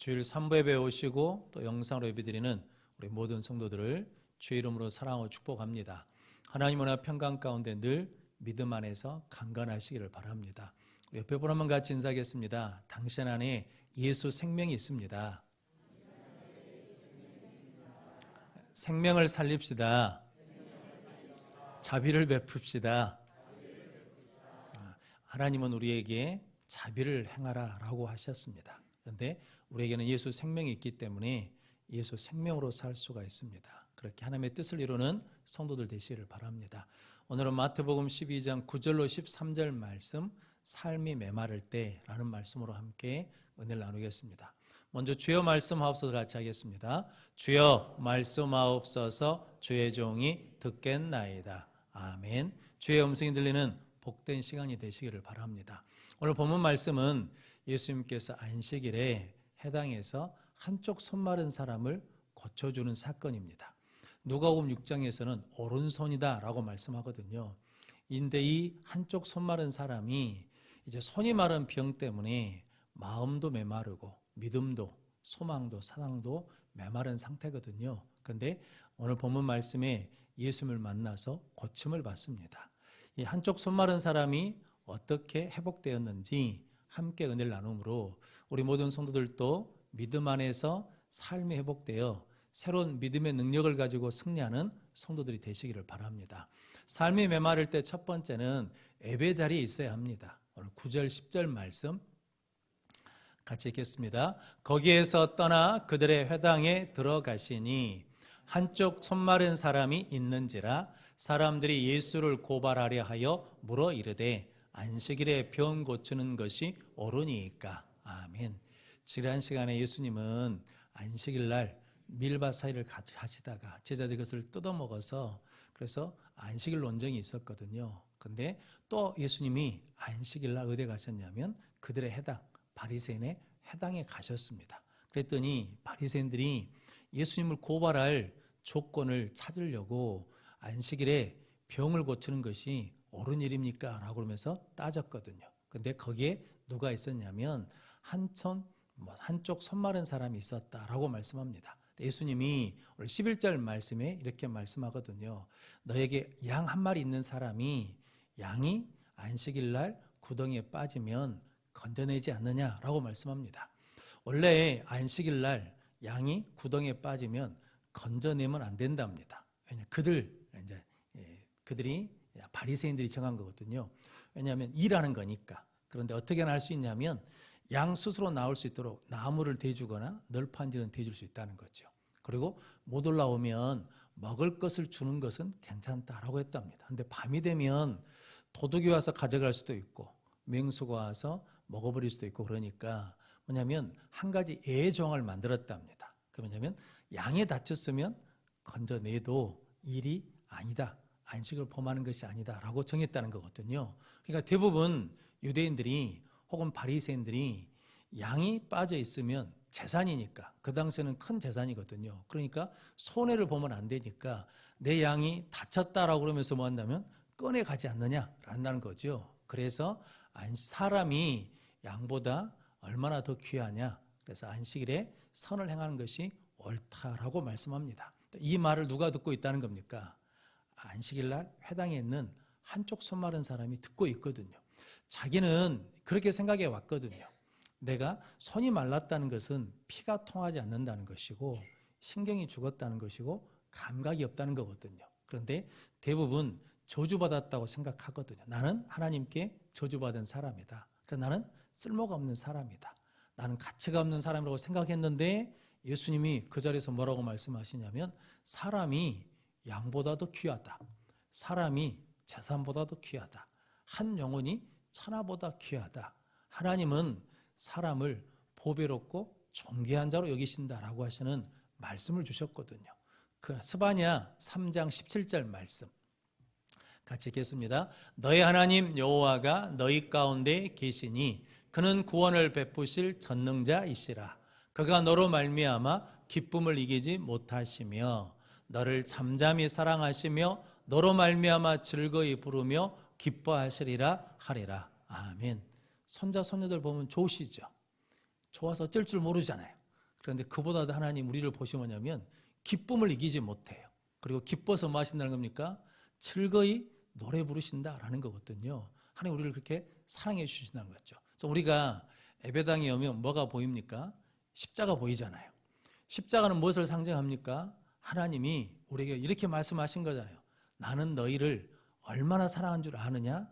주일 3부 예배 오시고 또 영상으로 예배드리는 우리 모든 성도들을 주의 이름으로 사랑하고 축복합니다. 하나님 은혜 평강 가운데 늘 믿음 안에서 강건하시기를 바랍니다. 우리 옆에 분 한번 같이 인사하겠습니다. 당신 안에 예수 생명이 있습니다. 생명을 살립시다. 자비를 베풉시다. 하나님은 우리에게 자비를 행하라 라고 하셨습니다. 그런데 우리에게는 예수 생명이 있기 때문에 예수 생명으로 살 수가 있습니다. 그렇게 하나님의 뜻을 이루는 성도들 되시기를 바랍니다. 오늘은 마태복음 12장 9절로 13절 말씀, 삶이 메마를 때라는 말씀으로 함께 은혜를 나누겠습니다. 먼저 주여 말씀하옵소서 같이 하겠습니다. 주여 말씀하옵소서 주의 종이 듣겠나이다. 아멘. 주의 음성이 들리는 복된 시간이 되시기를 바랍니다. 오늘 본문 말씀은 예수님께서 안식일에 해당해서 한쪽 손 마른 사람을 고쳐주는 사건입니다. 누가복음 6장에서는 오른손이다 라고 말씀하거든요. 인데 이 한쪽 손 마른 사람이 이제 손이 마른 병 때문에 마음도 메마르고 믿음도 소망도 사랑도 메마른 상태거든요. 그런데 오늘 본문 말씀에 예수님을 만나서 고침을 받습니다. 이 한쪽 손 마른 사람이 어떻게 회복되었는지 함께 은혜를 나눔으로 우리 모든 성도들도 믿음 안에서 삶이 회복되어 새로운 믿음의 능력을 가지고 승리하는 성도들이 되시기를 바랍니다. 삶이 메마를 때 첫 번째는 예배 자리에 있어야 합니다. 오늘 9절 10절 말씀 같이 읽겠습니다. 거기에서 떠나 그들의 회당에 들어가시니 한쪽 손 마른 사람이 있는지라 사람들이 예수를 고발하려 하여 물어 이르되 안식일에 병 고치는 것이 옳으니까. 아멘. 지난 시간에 예수님은 안식일 날 밀밭 사이를 하시다가 제자들이 그것을 뜯어먹어서 그래서 안식일 논쟁이 있었거든요. 근데 또 예수님이 안식일 날 어디에 가셨냐면 그들의 해당, 바리새인의 해당에 가셨습니다. 그랬더니 바리새인들이 예수님을 고발할 조건을 찾으려고 안식일에 병을 고치는 것이 옳은 일입니까? 라고 그러면서 따졌거든요. 근데 거기에 누가 있었냐면 한쪽 손 마른 사람이 있었다라고 말씀합니다. 예수님이 오늘 11절 말씀에 이렇게 말씀하거든요. 너에게 양 한 마리 있는 사람이 양이 안식일 날 구덩이에 빠지면 건져내지 않느냐라고 말씀합니다. 원래 안식일 날 양이 구덩이에 빠지면 건져내면 안 된답니다. 왜냐 그들이 바리새인들이 정한 거거든요. 왜냐하면 일하는 거니까. 그런데 어떻게 할 수 있냐면 양 스스로 나올 수 있도록 나무를 대주거나 널판지는 대줄 수 있다는 거죠. 그리고 못 올라오면 먹을 것을 주는 것은 괜찮다라고 했답니다. 그런데 밤이 되면 도둑이 와서 가져갈 수도 있고 맹수가 와서 먹어버릴 수도 있고 그러니까 뭐냐면 한 가지 예정을 만들었답니다. 그 뭐냐면 양이 다쳤으면 건져내도 일이 아니다. 안식을 범하는 것이 아니다라고 정했다는 거거든요. 그러니까 대부분 유대인들이 혹은 바리새인들이 양이 빠져 있으면 재산이니까 그 당시에는 큰 재산이거든요. 그러니까 손해를 보면 안 되니까 내 양이 다쳤다라고 그러면서 뭐 한다면 꺼내 가지 않느냐라는 거죠. 그래서 사람이 양보다 얼마나 더 귀하냐. 그래서 안식일에 선을 행하는 것이 옳다라고 말씀합니다. 이 말을 누가 듣고 있다는 겁니까? 안식일 날 회당에 있는 한쪽 손 마른 사람이 듣고 있거든요. 자기는 그렇게 생각해 왔거든요. 내가 손이 말랐다는 것은 피가 통하지 않는다는 것이고 신경이 죽었다는 것이고 감각이 없다는 거거든요. 그런데 대부분 저주받았다고 생각하거든요. 나는 하나님께 저주받은 사람이다. 그래서 나는 쓸모가 없는 사람이다. 나는 가치가 없는 사람이라고 생각했는데 예수님이 그 자리에서 뭐라고 말씀하시냐면 사람이 양보다도 귀하다. 사람이 재산보다도 귀하다. 한 영혼이 천하보다 귀하다. 하나님은 사람을 보배롭고 존귀한 자로 여기신다라고 하시는 말씀을 주셨거든요. 그 스바냐 3장 17절 말씀 같이 읽겠습니다. 너희 하나님 여호와가 너희 가운데 계시니 그는 구원을 베푸실 전능자이시라. 그가 너로 말미암아 기쁨을 이기지 못하시며 너를 잠잠히 사랑하시며 너로 말미암아 즐거이 부르며 기뻐하시리라 하리라. 아멘. 손자 손녀들 보면 좋으시죠? 좋아서 어쩔 줄 모르잖아요. 그런데 그보다도 하나님 우리를 보시면 뭐냐면 기쁨을 이기지 못해요. 그리고 기뻐서 뭐 하신다는 겁니까? 즐거이 노래 부르신다라는 거거든요. 하나님 우리를 그렇게 사랑해 주신다는 거죠. 그래서 우리가 예배당에 오면 뭐가 보입니까? 십자가 보이잖아요. 십자가는 무엇을 상징합니까? 하나님이 우리에게 이렇게 말씀하신 거잖아요. 나는 너희를 얼마나 사랑한 줄 아느냐?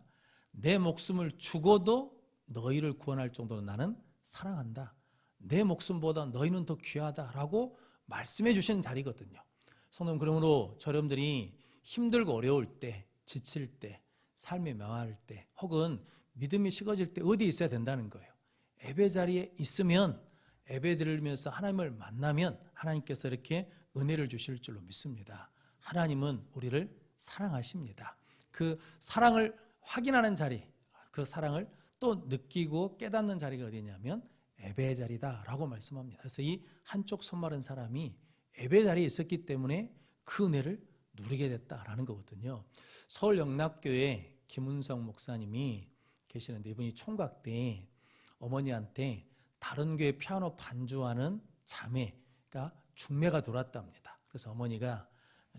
내 목숨을 주고도 너희를 구원할 정도로 나는 사랑한다. 내 목숨보다 너희는 더 귀하다라고 말씀해 주시는 자리거든요. 성도님, 그러므로 저여러분들이 힘들고 어려울 때, 지칠 때, 삶이 망할 때, 혹은 믿음이 식어질 때 어디 있어야 된다는 거예요. 예배 자리에 있으면, 예배 드리면서 하나님을 만나면 하나님께서 이렇게 은혜를 주실 줄로 믿습니다. 하나님은 우리를 사랑하십니다. 그 사랑을 확인하는 자리, 그 사랑을 또 느끼고 깨닫는 자리가 어디냐면 예배 자리다라고 말씀합니다. 그래서 이 한쪽 손 마른 사람이 예배 자리에 있었기 때문에 그 은혜를 누리게 됐다라는 거거든요. 서울 영락교회 김은성 목사님이 계시는데, 이분이 총각 때 어머니한테 다른 교회 피아노 반주하는 자매가 중매가 들어왔답니다. 그래서 어머니가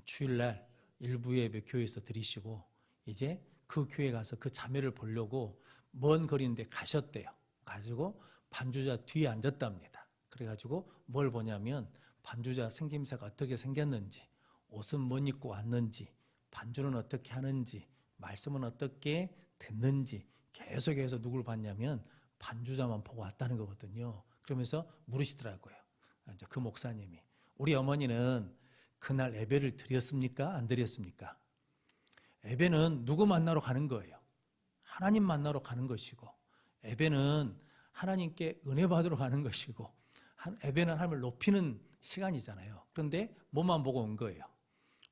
주일날 일부 예배 교회에서 드리시고 이제 그 교회 가서 그 자매를 보려고 먼 거리인데 가셨대요. 가지고 반주자 뒤에 앉았답니다. 그래가지고 뭘 보냐면 반주자 생김새가 어떻게 생겼는지, 옷은 못 입고 왔는지, 반주는 어떻게 하는지, 말씀은 어떻게 듣는지 계속해서 누굴 봤냐면 반주자만 보고 왔다는 거거든요. 그러면서 물으시더라고요. 이제 그 목사님이, 우리 어머니는 그날 예배를 드렸습니까? 안 드렸습니까? 예배는 누구 만나러 가는 거예요? 하나님 만나러 가는 것이고, 예배는 하나님께 은혜 받으러 가는 것이고, 예배는 하나님을 높이는 시간이잖아요. 그런데 뭐만 보고 온 거예요?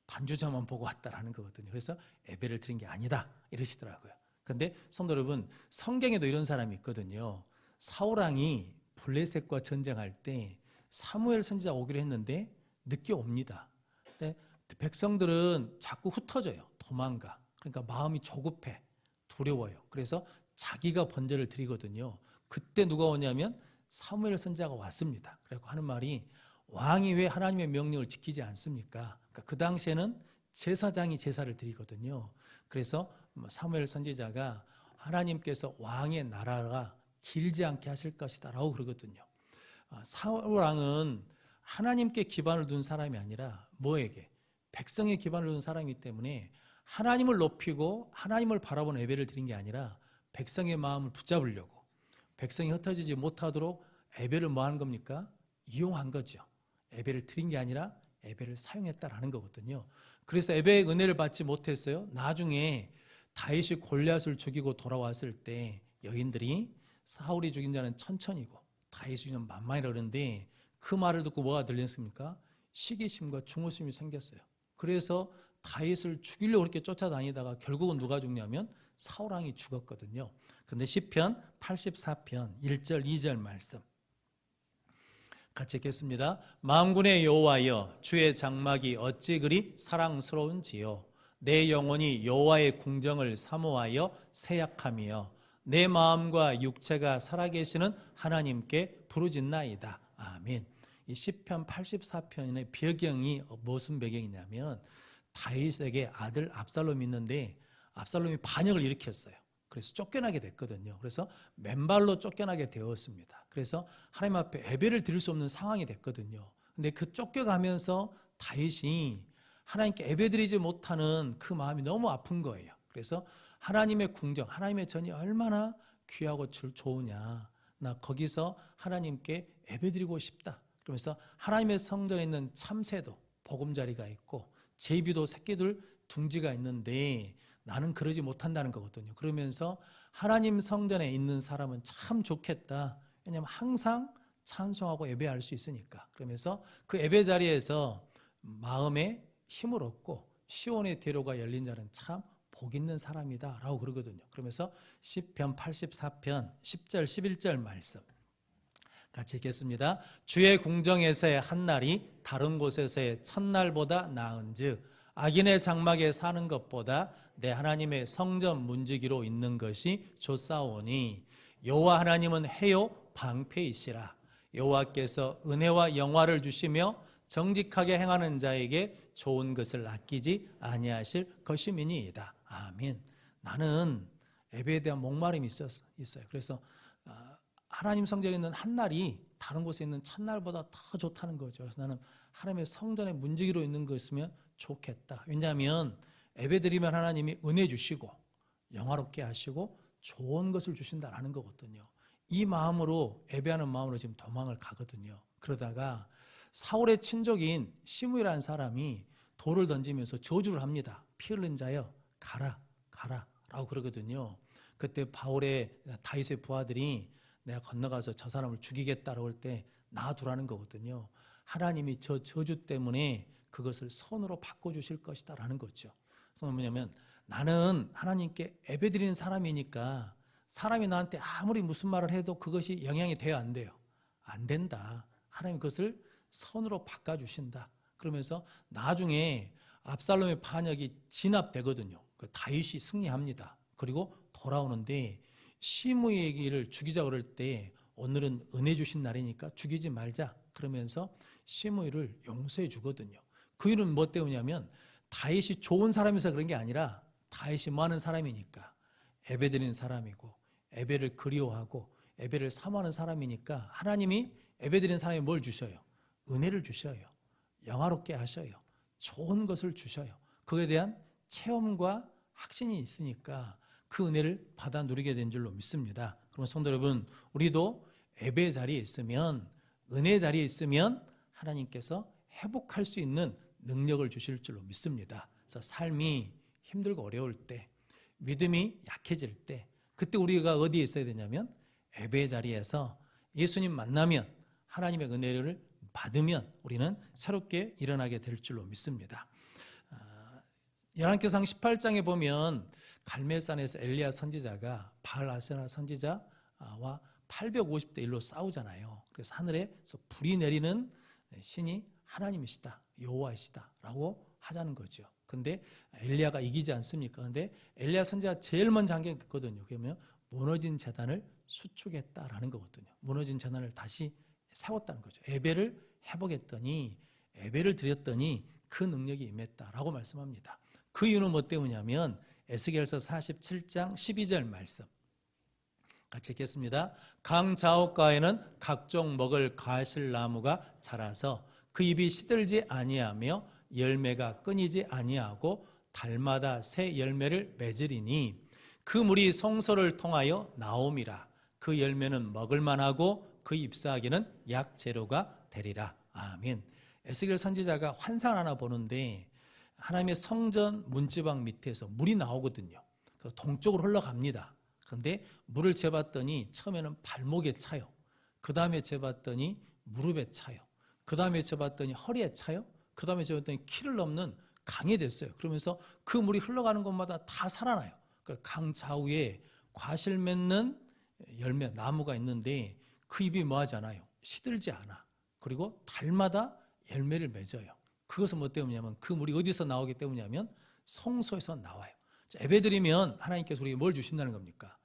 반주자만 보고 왔다라는 거거든요. 그래서 예배를 드린 게 아니다 이러시더라고요. 그런데 성도 여러분, 성경에도 이런 사람이 있거든요. 사울왕이 블레셋과 전쟁할 때 사무엘 선지자 오기로 했는데 늦게 옵니다. 근데 백성들은 자꾸 흩어져요. 도망가. 그러니까 마음이 조급해, 두려워요. 그래서 자기가 번제를 드리거든요. 그때 누가 오냐면 사무엘 선지자가 왔습니다. 그래서 하는 말이, 왕이 왜 하나님의 명령을 지키지 않습니까? 그러니까 그 당시에는 제사장이 제사를 드리거든요. 그래서 사무엘 선지자가 하나님께서 왕의 나라가 길지 않게 하실 것이다 라고 그러거든요. 사울왕은 하나님께 기반을 둔 사람이 아니라 뭐에게? 백성에 기반을 둔 사람이기 때문에 하나님을 높이고 하나님을 바라보는 예배를 드린 게 아니라 백성의 마음을 붙잡으려고, 백성이 흩어지지 못하도록 예배를 뭐 하는 겁니까? 이용한 거죠. 예배를 드린 게 아니라 예배를 사용했다라는 거거든요. 그래서 예배의 은혜를 받지 못했어요. 나중에 다윗이 골리앗을 죽이고 돌아왔을 때 여인들이 사울이 죽인 자는 천천히고 다윗이 죽인 자는 만만이라 그러는데, 그 말을 듣고 뭐가 들렸습니까? 시기심과 중후심이 생겼어요. 그래서 다윗을 죽이려고 그렇게 쫓아다니다가 결국은 누가 죽냐면 사울왕이 죽었거든요. 그런데 시편 84편 1절 2절 말씀 같이 읽겠습니다. 만군의 여호와여, 주의 장막이 어찌 그리 사랑스러운지요. 내 영혼이 여호와의 궁정을 사모하여 새약하며 내 마음과 육체가 살아계시는 하나님께 부르짖나이다. 아멘. 이 시편 84편의 배경이 무슨 배경이냐면 다윗에게 아들 압살롬이 있는데 압살롬이 반역을 일으켰어요. 그래서 쫓겨나게 됐거든요. 그래서 맨발로 쫓겨나게 되었습니다. 그래서 하나님 앞에 예배를 드릴 수 없는 상황이 됐거든요. 근데 그 쫓겨가면서 다윗이 하나님께 예배 드리지 못하는 그 마음이 너무 아픈 거예요. 그래서 하나님의 궁정, 하나님의 전이 얼마나 귀하고 좋으냐, 나 거기서 하나님께 예배 드리고 싶다. 그러면서 하나님의 성전에 있는 참새도 보금자리가 있고 제비도 새끼들 둥지가 있는데 나는 그러지 못한다는 거거든요. 그러면서 하나님 성전에 있는 사람은 참 좋겠다. 왜냐하면 항상 찬송하고 예배할 수 있으니까. 그러면서 그 예배 자리에서 마음에 힘을 얻고 시온의 대로가 열린 자는 참 복 있는 사람이다 라고 그러거든요. 그러면서 시편 84편 10절 11절 말씀 같이 읽겠습니다. 주의 궁정에서의 한날이 다른 곳에서의 첫날보다 나은즉 악인의 장막에 사는 것보다 내 하나님의 성전 문지기로 있는 것이 좋사오니 여호와 하나님은 해요 방패이시라. 여호와께서 은혜와 영화를 주시며 정직하게 행하는 자에게 좋은 것을 아끼지 아니하실 것임이니이다. 아멘. 나는 예배에 대한 목마름이 있어요. 그래서 하나님 성전에 있는 한날이 다른 곳에 있는 첫날보다 더 좋다는 거죠. 그래서 나는 하나님의 성전에 문지기로 있는 것이면 좋겠다. 왜냐하면 예배드리면 하나님이 은혜 주시고 영화롭게 하시고 좋은 것을 주신다라는 거거든요. 이 마음으로 예배하는 마음으로 지금 도망을 가거든요. 그러다가 사울의 친족인 시므이라는 사람이 돌을 던지면서 저주를 합니다. 피 흘린 자여 가라 가라 라고 그러거든요. 그때 바울의 다윗의 부하들이 내가 건너가서 저 사람을 죽이겠다라고 할 때 놔두라는 거거든요. 하나님이 저 저주 때문에 그것을 선으로 바꿔주실 것이다 라는 거죠. 그래서 뭐냐면 나는 하나님께 예배드리는 사람이니까 사람이 나한테 아무리 무슨 말을 해도 그것이 영향이 돼야 안 돼요. 안 된다. 하나님 그것을 선으로 바꿔주신다. 그러면서 나중에 압살롬의 반역이 진압되거든요. 그 다윗이 승리합니다. 그리고 돌아오는데 시므이를 죽이자 그럴 때 오늘은 은혜 주신 날이니까 죽이지 말자 그러면서 시므이를 용서해 주거든요. 그 이유는 뭐 때문이냐면 다윗이 좋은 사람이서 그런 게 아니라 다윗이 뭐 하는 사람이니까 예배드리는 사람이고 예배를 그리워하고 예배를 사모하는 사람이니까 하나님이 예배드리는 사람이 뭘 주셔요? 은혜를 주셔요. 영화롭게 하셔요. 좋은 것을 주셔요. 그에 대한 체험과 확신이 있으니까 그 은혜를 받아 누리게 된 줄로 믿습니다. 그러면 성도 여러분, 우리도 예배 자리에 있으면 은혜 자리에 있으면 하나님께서 회복할 수 있는 능력을 주실 줄로 믿습니다. 그래서 삶이 힘들고 어려울 때, 믿음이 약해질 때, 그때 우리가 어디에 있어야 되냐면 예배 자리에서 예수님 만나면 하나님의 은혜를 받으면 우리는 새롭게 일어나게 될 줄로 믿습니다. 열왕기상 18장에 보면 갈멜산에서 엘리야 선지자가 바알 아세나 선지자와 850대 1로 싸우잖아요. 그래서 하늘에서 불이 내리는 신이 하나님이시다, 여호와이시다라고 하자는 거죠. 근데 엘리야가 이기지 않습니까? 근데 엘리야 선지자가 제일 먼저 한 게 있거든요. 그러면 무너진 제단을 수축했다라는 거거든요. 무너진 제단을 다시 세웠다는 거죠. 예배를 회복했더니, 예배를 드렸더니 그 능력이 임했다라고 말씀합니다. 그 이유는 뭐 때문이냐면 에스겔서 47장 12절 말씀 같이 읽겠습니다. 강 좌우가에는 각종 먹을 가실나무가 자라서 그 잎이 시들지 아니하며 열매가 끊이지 아니하고 달마다 새 열매를 맺으리니 그 물이 성소를 통하여 나옴이라. 그 열매는 먹을만하고 그 잎사귀는 약재료가 되리라. 아멘. 에스겔 선지자가 환상 하나 보는데 하나님의 성전 문지방 밑에서 물이 나오거든요. 그래서 동쪽으로 흘러갑니다. 그런데 물을 재봤더니 처음에는 발목에 차요. 그 다음에 재봤더니 무릎에 차요. 그 다음에 재봤더니 허리에 차요. 그 다음에 재봤더니 키를 넘는 강이 됐어요. 그러면서 그 물이 흘러가는 곳마다 다 살아나요. 강 좌우에 과실 맺는 열매, 나무가 있는데 그 잎이 뭐 하지 않아요? 시들지 않아. 그리고 달마다 열매를 맺어요. 그것은 뭐 때문이냐면 그 물이 어디서 나오기 때문이냐면 성소에서 나와요. 예배드리면 하나님께서 우리에게 뭘 주신다는 겁니까?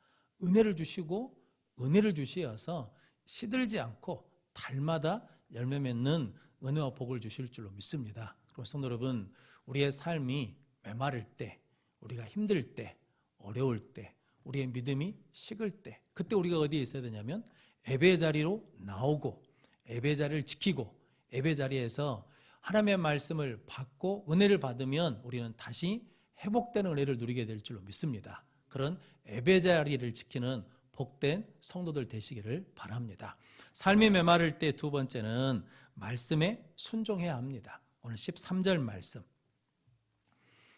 은혜를 주시고 은혜를 주시어서 시들지 않고 달마다 열매 맺는 은혜와 복을 주실 줄로 믿습니다. 그리고 성도 여러분, 우리의 삶이 메마를 때, 우리가 힘들 때, 어려울 때, 우리의 믿음이 식을 때, 그때 우리가 어디에 있어야 되냐면 예배 자리로 나오고 예배 자리를 지키고 예배 자리에서 하나님의 말씀을 받고 은혜를 받으면 우리는 다시 회복되는 은혜를 누리게 될 줄로 믿습니다. 그런 예배 자리를 지키는 복된 성도들 되시기를 바랍니다. 삶이 메마를 때 두 번째는 말씀에 순종해야 합니다. 오늘 13절 말씀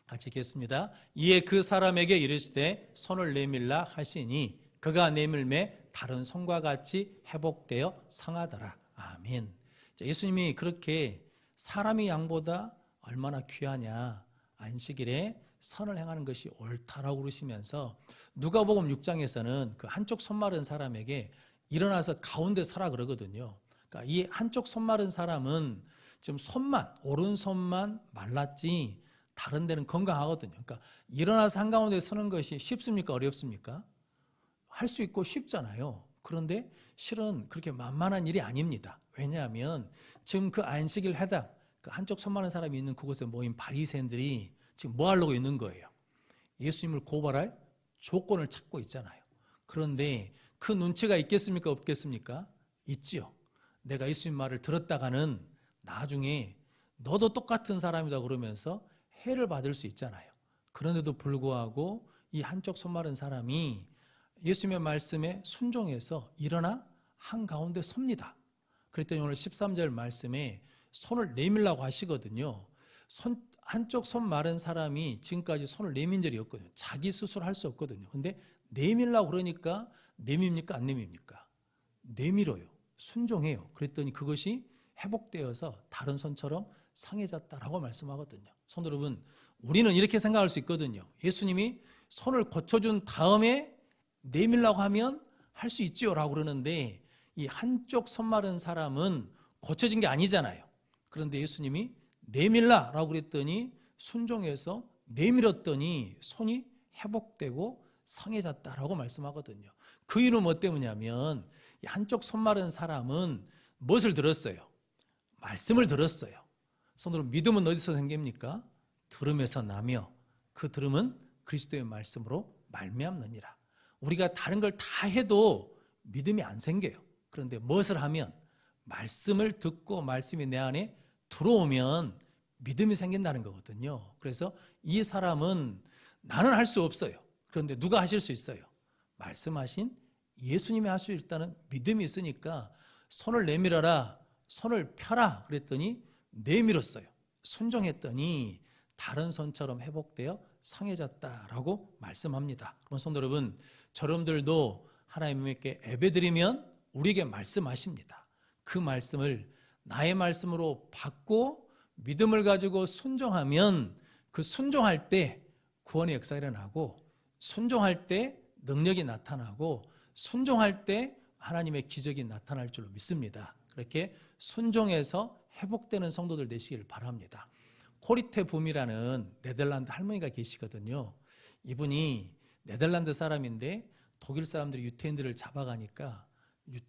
같이 읽겠습니다. 이에 그 사람에게 이르시되 손을 내밀라 하시니 그가 내밀매 다른 손과 같이 회복되어 상하더라. 아멘. 예수님이 그렇게 사람이 양보다 얼마나 귀하냐, 안식일에 선을 행하는 것이 옳다라고 그러시면서 누가복음 6장에서는 그 한쪽 손 마른 사람에게 일어나서 가운데 서라 그러거든요. 그러니까 이 한쪽 손 마른 사람은 지금 손만, 오른손만 말랐지 다른 데는 건강하거든요. 그러니까 일어나서 한가운데 서는 것이 쉽습니까? 어렵습니까? 할 수 있고 쉽잖아요. 그런데 실은 그렇게 만만한 일이 아닙니다. 왜냐하면 지금 그 안식일 해당 그 한쪽 손 많은 사람이 있는 그곳에 모인 바리새인들이 지금 뭐 하려고 있는 거예요? 예수님을 고발할 조건을 찾고 있잖아요. 그런데 그 눈치가 있겠습니까? 없겠습니까? 있지요. 내가 예수님 말을 들었다가는 나중에 너도 똑같은 사람이다 그러면서 해를 받을 수 있잖아요. 그런데도 불구하고 이 한쪽 손 마른 사람이 예수님의 말씀에 순종해서 일어나 한가운데 섭니다. 그랬더니 오늘 13절 말씀에 손을 내밀라고 하시거든요. 한쪽 손 마른 사람이 지금까지 손을 내민 적이 없거든요. 자기 스스로 할 수 없거든요. 근데 내밀라고 그러니까 내밉니까? 안 내밉니까? 내밀어요. 순종해요. 그랬더니 그것이 회복되어서 다른 손처럼 상해졌다라고 말씀하거든요. 성도 여러분, 우리는 이렇게 생각할 수 있거든요. 예수님이 손을 고쳐준 다음에 내밀라고 하면 할 수 있지요 라고 그러는데 이 한쪽 손 마른 사람은 고쳐진 게 아니잖아요. 그런데 예수님이 내밀라라고 그랬더니 순종해서 내밀었더니 손이 회복되고 상해졌다라고 말씀하거든요. 그 이유는 뭐 때문이냐면 이 한쪽 손 마른 사람은 무엇을 들었어요? 말씀을 들었어요. 손으로 믿음은 어디서 생깁니까? 들음에서 나며 그 들음은 그리스도의 말씀으로 말미암느니라. 우리가 다른 걸 다 해도 믿음이 안 생겨요. 그런데 무엇을 하면 말씀을 듣고 말씀이 내 안에 들어오면 믿음이 생긴다는 거거든요. 그래서 이 사람은 나는 할 수 없어요. 그런데 누가 하실 수 있어요? 말씀하신 예수님이 할 수 있다는 믿음이 있으니까 손을 내밀어라, 손을 펴라 그랬더니 내밀었어요. 순종했더니 다른 손처럼 회복되어 상해졌다라고 말씀합니다. 그럼 성도 여러분, 여러분들도 하나님께 예배드리면 우리에게 말씀하십니다. 그 말씀을 나의 말씀으로 받고 믿음을 가지고 순종하면 그 순종할 때 구원의 역사가 일어나고 순종할 때 능력이 나타나고 순종할 때 하나님의 기적이 나타날 줄로 믿습니다. 그렇게 순종해서 회복되는 성도들 되시길 바랍니다. 코리테 붐이라는 네덜란드 할머니가 계시거든요. 이분이 네덜란드 사람인데 독일 사람들이 유태인들을 잡아가니까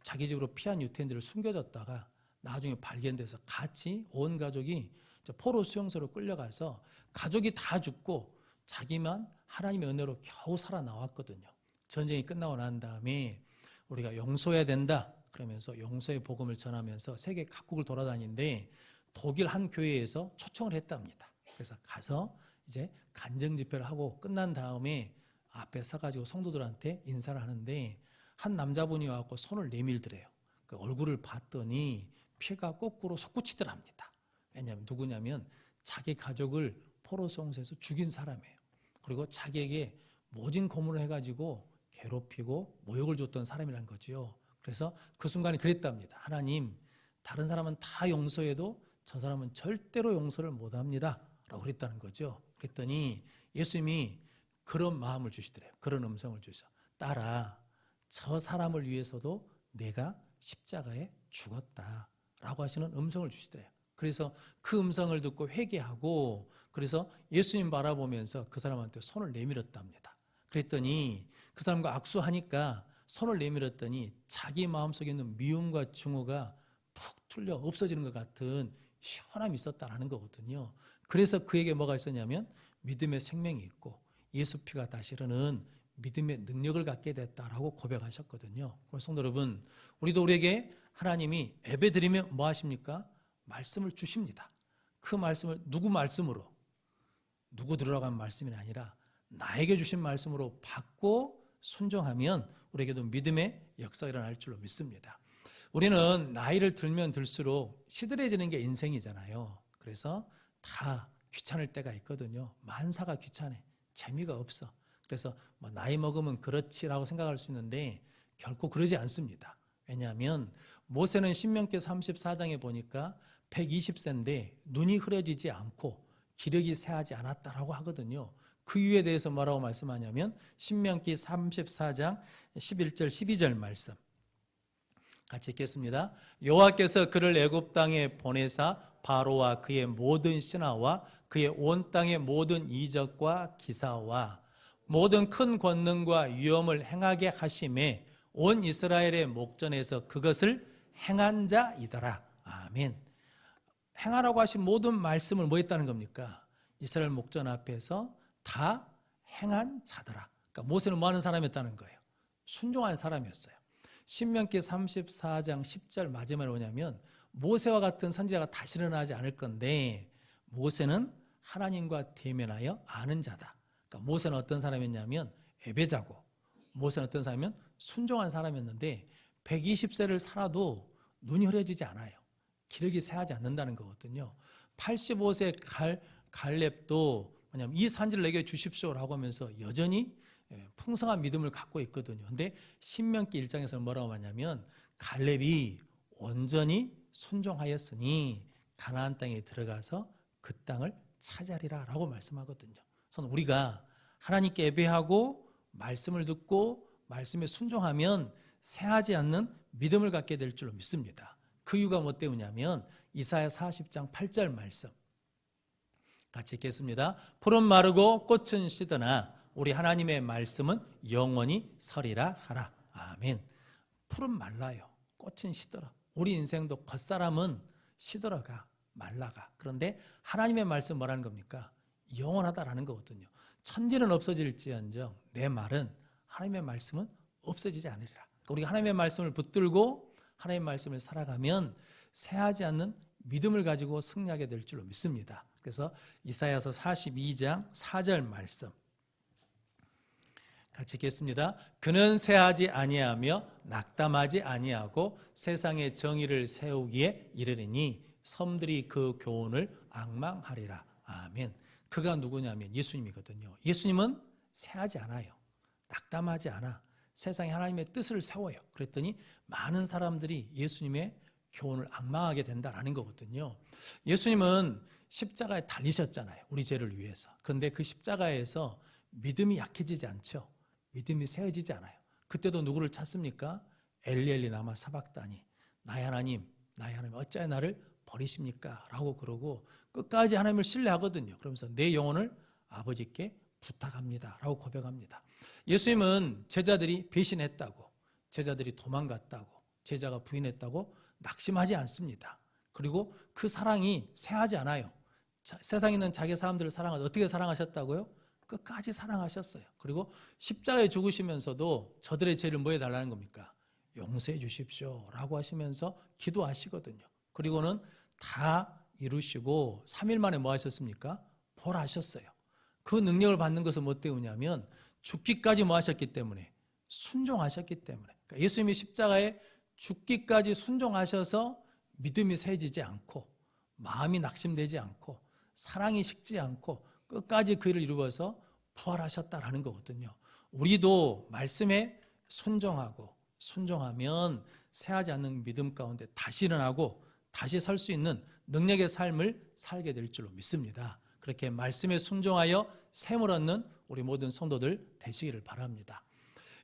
자기 집으로 피한 유태인들을 숨겨줬다가 나중에 발견돼서 같이 온 가족이 포로 수용소로 끌려가서 가족이 다 죽고 자기만 하나님의 은혜로 겨우 살아나왔거든요. 전쟁이 끝나고 난 다음에 우리가 용서해야 된다 그러면서 용서의 복음을 전하면서 세계 각국을 돌아다니는데 독일 한 교회에서 초청을 했답니다. 그래서 가서 이제 간증 집회를 하고 끝난 다음에 앞에 서가지고 성도들한테 인사를 하는데 한 남자분이 와서 손을 내밀더래요. 그 얼굴을 봤더니 피가 거꾸로 솟구치더랍니다. 왜냐하면 누구냐면 자기 가족을 포로 수용소에서 죽인 사람이에요. 그리고 자기에게 모진 고문을 해가지고 괴롭히고 모욕을 줬던 사람이란 거죠. 그래서 그 순간에 그랬답니다. 하나님, 다른 사람은 다 용서해도 저 사람은 절대로 용서를 못합니다 라고 그랬다는 거죠. 그랬더니 예수님이 그런 마음을 주시더래요. 그런 음성을 주셔. 딸아, 저 사람을 위해서도 내가 십자가에 죽었다 라고 하시는 음성을 주시더래요. 그래서 그 음성을 듣고 회개하고 그래서 예수님 바라보면서 그 사람한테 손을 내밀었답니다. 그랬더니 그 사람과 악수하니까 손을 내밀었더니 자기 마음속에 있는 미움과 증오가 푹 뚫려 없어지는 것 같은 시원함이 있었다는 거거든요. 그래서 그에게 뭐가 있었냐면 믿음의 생명이 있고 예수 피가 다시 흐르는 믿음의 능력을 갖게 됐다라고 고백하셨거든요. 성도 여러분, 우리에게 하나님이 예배 드리면 뭐 하십니까? 말씀을 주십니다. 그 말씀을 누구 말씀으로? 누구 들으라고 한 말씀이 아니라 나에게 주신 말씀으로 받고 순종하면 우리에게도 믿음의 역사가 일어날 줄로 믿습니다. 우리는 나이를 들면 들수록 시들해지는 게 인생이잖아요. 그래서 다 귀찮을 때가 있거든요. 만사가 귀찮아. 재미가 없어. 그래서 뭐 나이 먹으면 그렇지라고 생각할 수 있는데 결코 그러지 않습니다. 왜냐하면 모세는 신명기 34장에 보니까 120세인데 눈이 흐려지지 않고 기력이 쇠하지 않았다라고 하거든요. 그 이유에 대해서 뭐라고 말씀하냐면 신명기 34장 11절 12절 말씀 같이 읽겠습니다. 여호와께서 그를 애굽 땅에 보내사 바로와 그의 모든 신하와 그의 온 땅의 모든 이적과 기사와 모든 큰 권능과 위엄을 행하게 하심에 온 이스라엘의 목전에서 그것을 행한 자이더라. 아멘. 행하라고 하신 모든 말씀을 뭐 했다는 겁니까? 이스라엘 목전 앞에서 다 행한 자더라. 그러니까 모세는 뭐 하는 사람이었다는 거예요? 순종한 사람이었어요. 신명기 34장 10절 마지막에 뭐냐면 모세와 같은 선지자가 다시 일어나지 않을 건데 모세는 하나님과 대면하여 아는 자다. 그러니까 모세는 어떤 사람이었냐면 예배자고, 모세는 어떤 사람이면 순종한 사람이었는데 120세를 살아도 눈이 흐려지지 않아요. 기력이 쇠하지 않는다는 거거든요. 85세 갈렙도 뭐냐면 이 산지를 내게 주십시오라고 하면서 여전히 풍성한 믿음을 갖고 있거든요. 근데 신명기 1장에서는 뭐라고 하냐면 갈렙이 온전히 순종하였으니 가나안 땅에 들어가서 그 땅을 차지하리라 라고 말씀하거든요. 그래서 우리가 하나님께 예배하고 말씀을 듣고 말씀에 순종하면 쇠하지 않는 믿음을 갖게 될 줄로 믿습니다. 그 이유가 뭐 때문이냐면 이사야 40장 8절 말씀 같이 읽겠습니다. 풀은 마르고 꽃은 시드나 우리 하나님의 말씀은 영원히 서리라 하라. 아멘. 풀은 말라요. 꽃은 시들어. 우리 인생도 겉사람은 시들어가, 말라가. 그런데 하나님의 말씀 뭐라는 겁니까? 영원하다라는 거거든요. 천지는 없어질지언정 내 말은, 하나님의 말씀은 없어지지 않으리라. 그러니까 우리가 하나님의 말씀을 붙들고 하나님의 말씀을 살아가면 쇠하지 않는 믿음을 가지고 승리하게 될 줄로 믿습니다. 그래서 이사야서 42장 4절 말씀 같이 읽겠습니다. 그는 쇠하지 아니하며 낙담하지 아니하고 세상의 정의를 세우기에 이르리니 섬들이 그 교훈을 앙망하리라. 아멘. 그가 누구냐면 예수님이거든요. 예수님은 쇠하지 않아요. 낙담하지 않아. 세상에 하나님의 뜻을 세워요. 그랬더니 많은 사람들이 예수님의 교훈을 앙망하게 된다라는 거거든요. 예수님은 십자가에 달리셨잖아요. 우리 죄를 위해서. 그런데 그 십자가에서 믿음이 약해지지 않죠. 믿음이 세워지지 않아요. 그때도 누구를 찾습니까? 엘리 라마 사박다니. 나의 하나님 어찌하여 나를 버리십니까? 라고 그러고 끝까지 하나님을 신뢰하거든요. 그러면서 내 영혼을 아버지께 부탁합니다. 라고 고백합니다. 예수님은 제자들이 배신했다고, 제자들이 도망갔다고, 제자가 부인했다고 낙심하지 않습니다. 그리고 그 사랑이 쇠하지 않아요. 세상에 있는 자기 사람들을 사랑하셔서 어떻게 사랑하셨다고요? 끝까지 사랑하셨어요. 그리고 십자가에 죽으시면서도 저들의 죄를 뭐 해달라는 겁니까? 용서해 주십시오 라고 하시면서 기도하시거든요. 그리고는 다 이루시고 3일 만에 뭐 하셨습니까? 부활하셨어요. 그 능력을 받는 것은 뭐 때문이냐면 죽기까지 뭐 하셨기 때문에, 순종하셨기 때문에. 그러니까 예수님이 십자가에 죽기까지 순종하셔서 믿음이 세지지 않고 마음이 낙심되지 않고 사랑이 식지 않고 끝까지 그 일을 이루어서 부활하셨다라는 거거든요. 우리도 말씀에 순종하면 쇠하지 않는 믿음 가운데 다시 일어나고 다시 설 수 있는 능력의 삶을 살게 될 줄로 믿습니다. 그렇게 말씀에 순종하여 샘을 얻는 우리 모든 성도들 되시기를 바랍니다.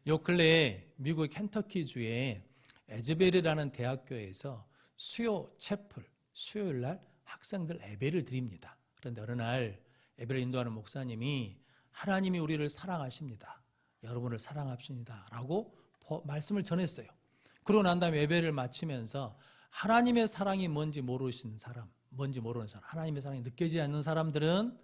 요 근래에 미국 켄터키주의 에즈베리라는 대학교에서 수요 채플, 수요일 날 학생들 예배를 드립니다. 그런데 어느 날 예배를 인도하는 목사님이 하나님이 우리를 사랑하십니다. 여러분을 사랑합니다. 라고 말씀을 전했어요. 그러고 난 다음에 예배를 마치면서 하나님의 사랑이 뭔지 모르는 사람, 하나님의 사랑이 느껴지지 않는 사람들은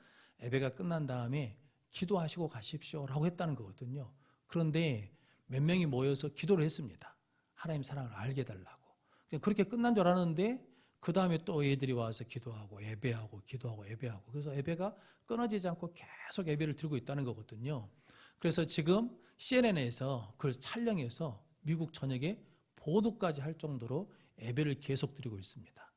예배가 끝난 다음에 기도하시고 가십시오 라고 했다는 거거든요. 그런데 몇 명이 모여서 기도를 했습니다. 하나님 사랑을 알게 해달라고. 그렇게 끝난 줄 알았는데 그 다음에 또 애들이 와서 기도하고 예배하고 기도하고 예배하고, 그래서 예배가 끊어지지 않고 계속 예배를 드리고 있다는 거거든요. 그래서 지금 CNN에서 그걸 촬영해서 미국 전역에 보도까지 할 정도로 예배를 계속 드리고 있습니다.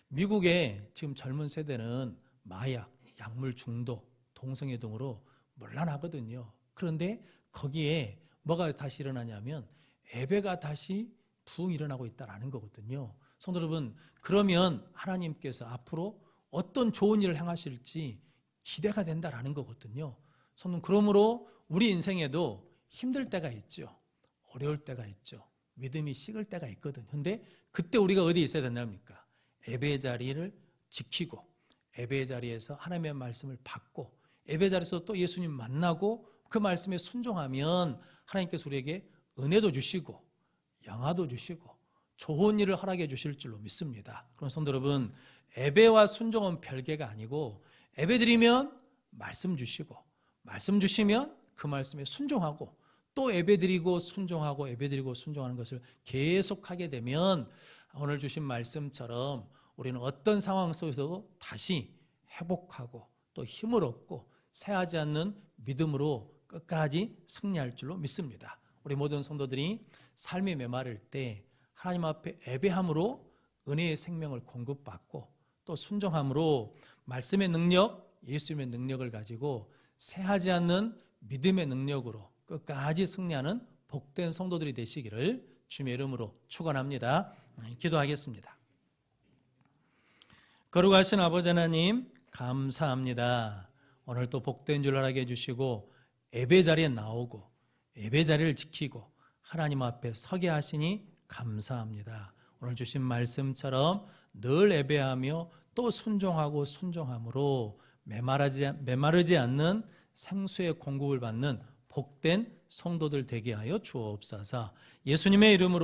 미국의 지금 젊은 세대는 마약, 약물 중독, 동성애 등으로 문란하거든요. 그런데 거기에 뭐가 다시 일어나냐면 예배가 다시 부흥 일어나고 있다는 거거든요. 성도 여러분, 그러면 하나님께서 앞으로 어떤 좋은 일을 행하실지 기대가 된다는 거거든요. 성도, 그러므로 우리 인생에도 힘들 때가 있죠. 어려울 때가 있죠. 믿음이 식을 때가 있거든요. 근데 그때 우리가 어디에 있어야 된답니까? 예배의 자리를 지키고 예배의 자리에서 하나님의 말씀을 받고 예배 자리에서 또 예수님 만나고 그 말씀에 순종하면 하나님께서 우리에게 은혜도 주시고 영화도 주시고 좋은 일을 허락해 주실 줄로 믿습니다. 그런 성도 여러분, 예배와 순종은 별개가 아니고 예배 드리면 말씀 주시고 말씀 주시면 그 말씀에 순종하고 또 예배 드리고 순종하고 예배 드리고 순종하는 것을 계속하게 되면 오늘 주신 말씀처럼 우리는 어떤 상황 속에서도 다시 회복하고 또 힘을 얻고 새하지 않는 믿음으로 끝까지 승리할 줄로 믿습니다. 우리 모든 성도들이 삶이 메마를 때 하나님 앞에 예배함으로 은혜의 생명을 공급받고 또 순종함으로 말씀의 능력, 예수님의 능력을 가지고 새하지 않는 믿음의 능력으로 끝까지 승리하는 복된 성도들이 되시기를 주님의 이름으로 축원합니다. 기도하겠습니다. 거룩하신 아버지 하나님 감사합니다. 오늘 또 복된 줄 알게 해주시고 예배 자리에 나오고 예배 자리를 지키고 하나님 앞에 서게 하시니 감사합니다. 오늘 주신 말씀처럼 늘 예배하며 또 순종하고 순종함으로 메마르지 않는 생수의 공급을 받는 복된 성도들 되게 하여 주옵소서. 예수님의 이름으로